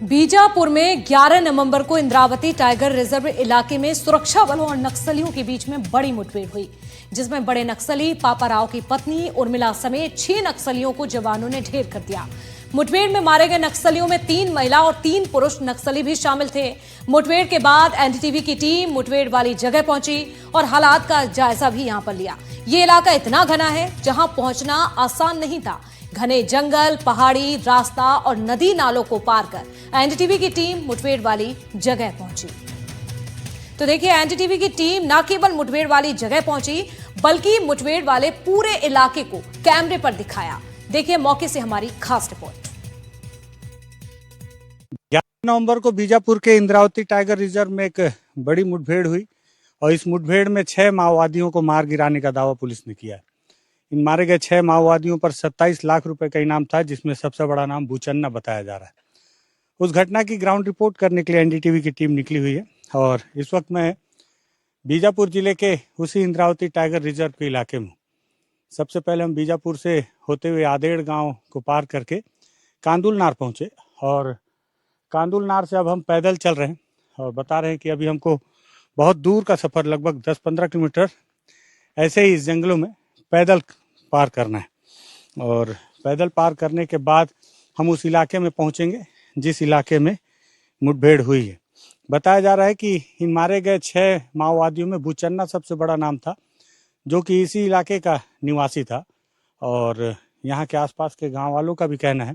बीजापुर में 11 नवंबर को Indravati tiger reserve इलाके में सुरक्षा बलों और नक्सलियों के बीच में बड़ी मुठभेड़ हुई, जिसमें बड़े नक्सली पापाराव की पत्नी उर्मिला समेत 6 नक्सलियों को जवानों ने ढेर कर दिया। मुठभेड़ में मारे गए नक्सलियों में 3 महिला और 3 पुरुष नक्सली भी शामिल थे। मुठभेड़ के बाद एनडीटीवी की टीम मुठभेड़ वाली जगह पहुंची और हालात का जायजा भी यहां पर लिया। ये इलाका इतना घना है जहां पहुंचना आसान नहीं था। घने जंगल, पहाड़ी रास्ता और नदी नालों को पार कर एनडीटीवी की टीम मुठभेड़ वाली जगह पहुंची। तो देखिए, एनडीटीवी की टीम न केवल मुठभेड़ वाली जगह पहुंची बल्कि मुठभेड़ वाले पूरे इलाके को कैमरे पर दिखाया। देखिए मौके से हमारी खास रिपोर्ट। 11 नवंबर को बीजापुर के इंद्रावती टाइगर रिजर्व में एक बड़ी मुठभेड़ हुई और इस मुठभेड़ में 6 माओवादियों को मार गिराने का दावा पुलिस ने किया है। इन मारे गए 6 माओवादियों पर 27 लाख रुपए का इनाम था, जिसमें सबसे बड़ा नाम भूचन्ना बताया जा रहा है। उस घटना की ग्राउंड रिपोर्ट करने के लिए एनडीटीवी की टीम निकली हुई है और इस वक्त मैं बीजापुर जिले के उसी इंद्रावती टाइगर रिजर्व के इलाके में। सबसे पहले हम बीजापुर से होते हुए आदेड़ गांव को पार करके कांदुल नार पहुंचे और कांदुल नार से अब हम पैदल चल रहे हैं और बता रहे हैं कि अभी हमको बहुत दूर का सफ़र, लगभग 10-15 किलोमीटर ऐसे ही इस जंगलों में पैदल पार करना है और पैदल पार करने के बाद हम उस इलाके में पहुंचेंगे जिस इलाके में मुठभेड़ हुई है। बताया जा रहा है कि इन मारे गए 6 माओवादियों में भूचन्ना सबसे बड़ा नाम था, जो कि इसी इलाके का निवासी था और यहाँ के आसपास के गांव वालों का भी कहना है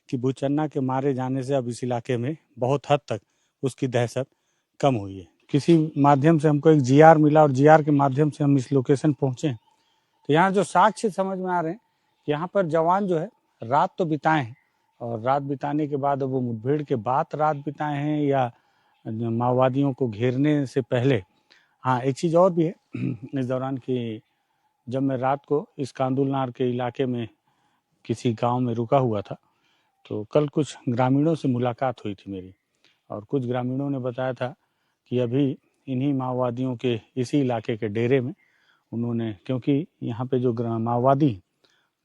कि भूचन्ना के मारे जाने से अब इस इलाके में बहुत हद तक उसकी दहशत कम हुई है। किसी माध्यम से हमको एक जीआर मिला और जीआर के माध्यम से हम इस लोकेशन पहुँचे। तो यहाँ जो साक्ष्य समझ में आ रहे हैं, यहाँ पर जवान जो है रात तो बिताए हैं और रात बिताने के बाद अब वो मुठभेड़ के बाद रात बिताए हैं या माओवादियों को घेरने से पहले। हाँ, एक चीज़ और भी है इस दौरान कि जब मैं रात को इस कांदुलनार के इलाके में किसी गांव में रुका हुआ था तो कल कुछ ग्रामीणों से मुलाकात हुई थी मेरी और कुछ ग्रामीणों ने बताया था कि अभी इन्हीं माओवादियों के इसी इलाके के डेरे में उन्होंने, क्योंकि यहाँ पे जो माओवादी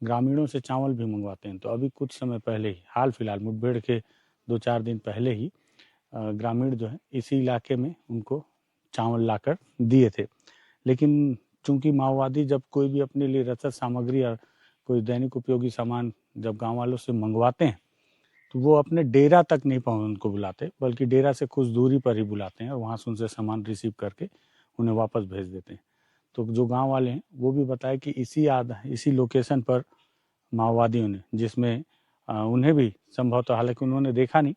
ग्रामीणों से चावल भी मंगवाते हैं, तो अभी कुछ समय पहले ही, हाल फिलहाल मुठभेड़ के 2-4 दिन पहले ही ग्रामीण जो है इसी इलाके में उनको चावल लाकर दिए थे। लेकिन चूंकि माओवादी जब कोई भी अपने लिए रसद सामग्री या कोई दैनिक उपयोगी सामान जब गांव वालों से मंगवाते हैं तो वो अपने डेरा तक नहीं उनको बुलाते, बल्कि डेरा से कुछ दूरी पर ही बुलाते हैं और वहाँ से उनसे सामान रिसीव करके उन्हें वापस भेज देते हैं। तो जो गांव वाले हैं वो भी बताए कि इसी लोकेशन पर माओवादियों ने, जिसमें उन्हें भी संभवतः, हालांकि उन्होंने देखा नहीं,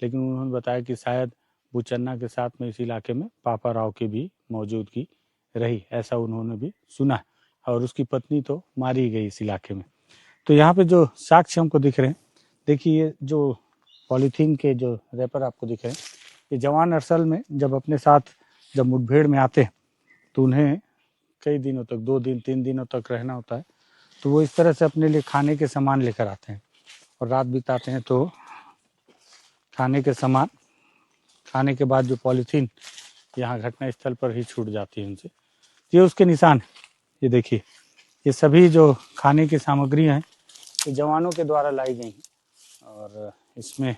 लेकिन उन्होंने बताया कि शायद भूचन्ना के साथ में इस इलाके में पापाराव की भी मौजूदगी रही, ऐसा उन्होंने भी सुना और उसकी पत्नी तो मारी गई इस इलाके में। तो यहाँ पे जो साक्ष्य हमको दिख रहे हैं, देखिए जो पॉलीथीन के जो रैपर आपको दिख रहे हैं, ये जवान असल में जब अपने साथ जब मुठभेड़ में आते हैं तो उन्हें कई दिनों तक, 2 दिन 3 दिनों तक रहना होता है, तो वो इस तरह से अपने लिए खाने के सामान लेकर आते हैं और रात बिताते हैं। तो खाने के सामान खाने के बाद जो पॉलीथीन यहाँ घटना स्थल पर ही छूट जाती है उनसे, ये उसके निशान है। ये देखिए, ये सभी जो खाने की सामग्रियाँ हैं ये जवानों के द्वारा लाई गई हैं और इसमें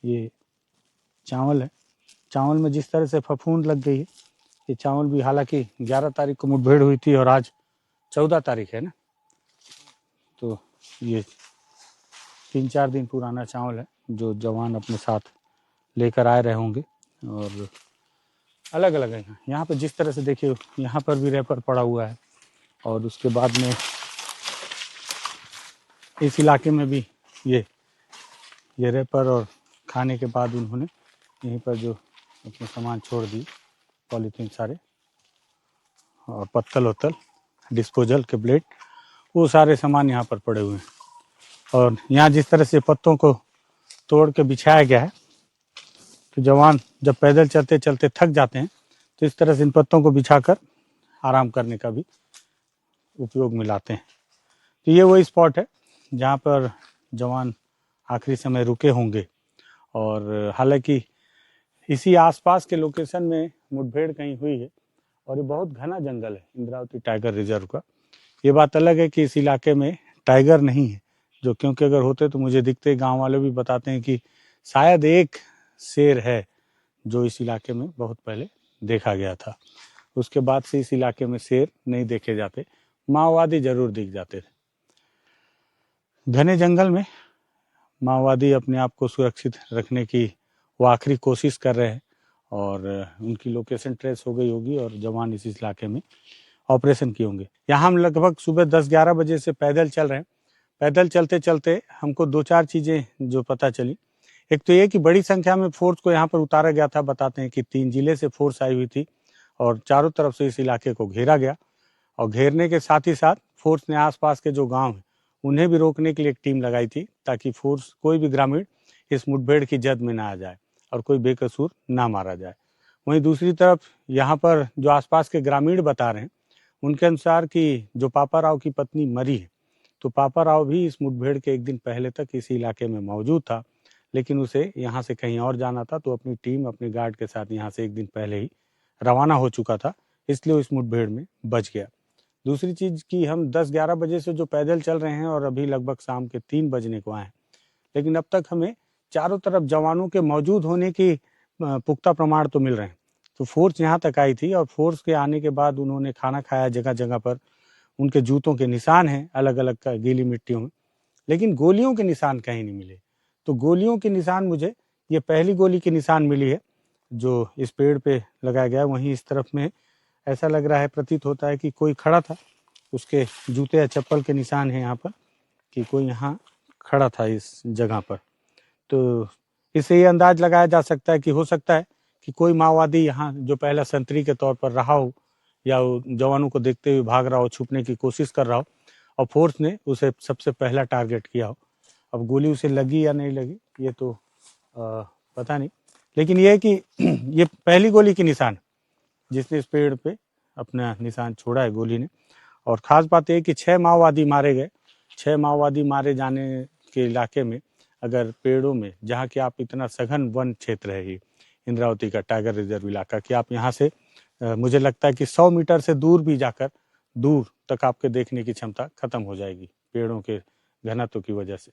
ये चावल है। चावल में जिस तरह से फफूंद लग गई है, ये चावल भी, हालांकि 11 तारीख को मुठभेड़ हुई थी और आज 14 तारीख है ना, तो ये 3-4 दिन पुराना चावल है जो जवान अपने साथ लेकर आए रहे होंगे और अलग अलग है। यहाँ पे जिस तरह से देखिए, यहाँ पर भी रैपर पड़ा हुआ है और उसके बाद में इस इलाके में भी ये रैपर और खाने के बाद उन्होंने यहीं पर जो अपने सामान छोड़ दी, पॉलीथीन सारे और पत्तल वत्तल, डिस्पोजल के ब्लेड, वो सारे सामान यहाँ पर पड़े हुए हैं। और यहाँ जिस तरह से पत्तों को तोड़ के बिछाया गया है, तो जवान जब पैदल चलते चलते थक जाते हैं तो इस तरह से इन पत्तों को बिछाकर आराम करने का भी उपयोग में लाते हैं। तो ये वही स्पॉट है जहाँ पर जवान आखिरी समय रुके होंगे और हालांकि इसी आसपास के लोकेशन में मुठभेड़ कहीं हुई है और ये बहुत घना जंगल है इंद्रावती टाइगर रिजर्व का। ये बात अलग है कि इस इलाके में टाइगर नहीं है, जो क्योंकि अगर होते तो मुझे दिखते, गांव वाले भी बताते हैं कि शायद एक शेर है जो इस इलाके में बहुत पहले देखा गया था। उसके बाद से इस इलाके में शेर नहीं देखे जाते, माओवादी जरूर दिख जाते थे। घने जंगल में माओवादी अपने आप को सुरक्षित रखने की वो आखिरी कोशिश कर रहे हैं और उनकी लोकेशन ट्रेस हो गई होगी और जवान इस इलाके में ऑपरेशन किए होंगे। यहाँ हम लगभग सुबह 10-11 बजे से पैदल चल रहे हैं। पैदल चलते चलते हमको 2-4 चीज़ें जो पता चली। एक तो ये कि बड़ी संख्या में फोर्स को यहाँ पर उतारा गया था। बताते हैं कि 3 जिले से फोर्स आई हुई थी और चारों तरफ से इस इलाके को घेरा गया और घेरने के साथ ही साथ फोर्स ने आसपास के जो गांव हैं उन्हें भी रोकने के लिए एक टीम लगाई थी, ताकि फोर्स कोई भी ग्रामीण इस मुठभेड़ की जद में ना आ जाए और कोई बेकसूर ना मारा जाए। वहीं दूसरी तरफ यहाँ पर जो आसपास के ग्रामीण बता रहे हैं उनके अनुसार कि जो पापा राव की पत्नी मरी है, तो पापा राव भी इस मुठभेड़ के एक दिन पहले तक इसी इलाके में मौजूद था, लेकिन उसे यहाँ से कहीं और जाना था, तो अपनी टीम अपने गार्ड के साथ यहाँ से एक दिन पहले ही रवाना हो चुका था, इसलिए वो इस मुठभेड़ में बच गया। दूसरी चीज़ कि हम 10-11 बजे से जो पैदल चल रहे हैं और अभी लगभग शाम के 3 बजने को आए हैं, लेकिन अब तक हमें चारों तरफ जवानों के मौजूद होने की पुख्ता प्रमाण तो मिल रहे हैं। तो फोर्स यहाँ तक आई थी और फोर्स के आने के बाद उन्होंने खाना खाया, जगह जगह पर उनके जूतों के निशान हैं अलग अलग गीली मिट्टियों में, लेकिन गोलियों के निशान कहीं नहीं मिले। तो गोलियों के निशान मुझे ये पहली गोली के निशान मिली है जो इस पेड़ पे लगाया गया है। वहीं इस तरफ में ऐसा लग रहा है, प्रतीत होता है कि कोई खड़ा था, उसके जूते या चप्पल के निशान हैं यहाँ पर कि कोई यहाँ खड़ा था इस जगह पर। तो इससे ये अंदाज लगाया जा सकता है कि हो सकता है कि कोई माओवादी यहाँ जो पहला संतरी के तौर पर रहा हो या वो जवानों को देखते हुए भाग रहा हो, छुपने की कोशिश कर रहा हो और फोर्स ने उसे सबसे पहला टारगेट किया हो। अब गोली उसे लगी या नहीं लगी ये तो पता नहीं, लेकिन ये है कि ये पहली गोली की निशान जिसने इस पेड़ पे अपना निशान छोड़ा है गोली ने। और ख़ास बात यह कि 6 माओवादी मारे गए। 6 माओवादी मारे जाने के इलाके में अगर पेड़ों में, जहाँ कि आप इतना सघन वन क्षेत्र है ये इंद्रावती का टाइगर रिजर्व इलाका, कि आप यहाँ से मुझे लगता है कि 100 मीटर से दूर भी जाकर दूर तक आपके देखने की क्षमता खत्म हो जाएगी पेड़ों के घनत्व की वजह से।